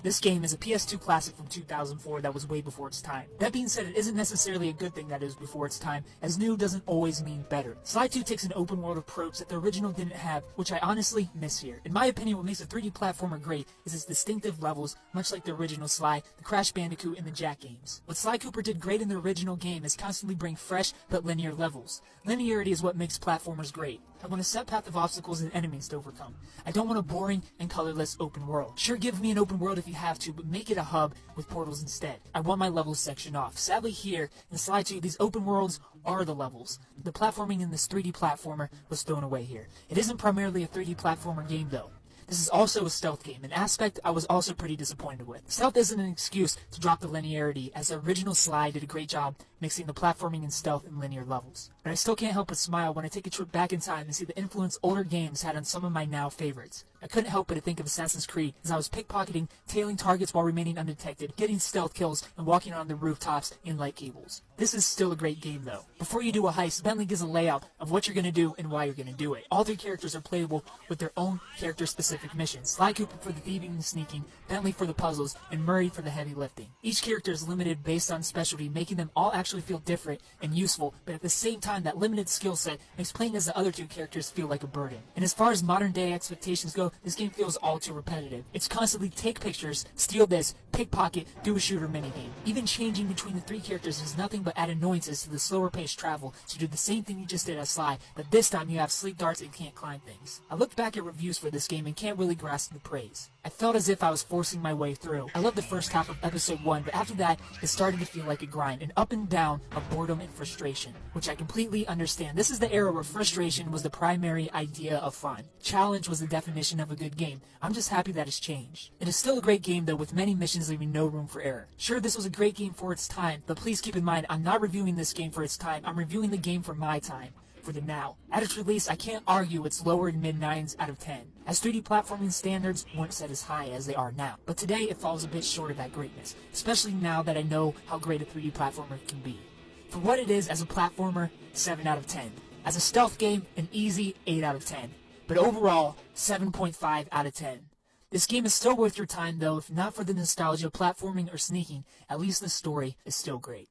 This game is a PS2 classic from 2004 that was way before its time. That being said, it isn't necessarily a good thing that it was before its time, as new doesn't always mean better. Sly 2 takes an open world approach that the original didn't have, which I honestly miss here. In my opinion, what makes a 3D platformer great is its distinctive levels, much like the original Sly, the Crash Bandicoot, and the Jak games. What Sly Cooper did great in the original game is constantly bring fresh but linear levels. Linearity is what makes platformers great. I want a set path of obstacles and enemies to overcome. I don't want a boring and colorless open world. Sure, give me an open world if you have to, but make it a hub with portals instead. I want my levels sectioned off. Sadly here, in Sly 2, these open worlds are the levels. The platforming in this 3D platformer was thrown away here. It isn't primarily a 3D platformer game though. This is also a stealth game, an aspect I was also pretty disappointed with. Stealth isn't an excuse to drop the linearity, as the original Sly did a great job mixing the platforming and stealth in linear levels. But I still can't help but smile when I take a trip back in time and see the influence older games had on some of my now favorites. I couldn't help but to think of Assassin's Creed, as I was pickpocketing, tailing targets while remaining undetected, getting stealth kills, and walking on the rooftops in light cables. This is still a great game though. Before you do a heist, Bentley gives a layout of what you're going to do and why you're going to do it. All three characters are playable with their own character-specific missions. Sly Cooper for the thieving and sneaking, Bentley for the puzzles, and Murray for the heavy lifting. Each character is limited based on specialty, making them all actually feel different and useful, but at the same time that limited skill set makes playing as the other two characters feel like a burden. And as far as modern day expectations go, this game feels all too repetitive. It's constantly take pictures, steal this, pickpocket, do a shooter minigame. Even changing between the three characters is nothing but add annoyances to the slower paced travel to do the same thing you just did as Sly, but this time you have sleep darts and can't climb things. I looked back at reviews for this game and can't really grasp the praise. I felt as if I was forcing my way through. I loved the first half of episode 1, but after that, it started to feel like a grind, an up and down of boredom and frustration, which I completely understand. This is the era where frustration was the primary idea of fun. Challenge was the definition of a good game. I'm just happy that it's changed. It is still a great game though, with many missions leaving no room for error. Sure, this was a great game for its time, but please keep in mind, I'm not reviewing this game for its time, I'm reviewing the game for my time. For the now. At its release, I can't argue it's lower in mid-9s out of 10, as 3D platforming standards weren't set as high as they are now. But today, it falls a bit short of that greatness, especially now that I know how great a 3D platformer can be. For what it is as a platformer, 7 out of 10. As a stealth game, an easy 8 out of 10. But overall, 7.5 out of 10. This game is still worth your time though, if not for the nostalgia of platforming or sneaking, at least the story is still great.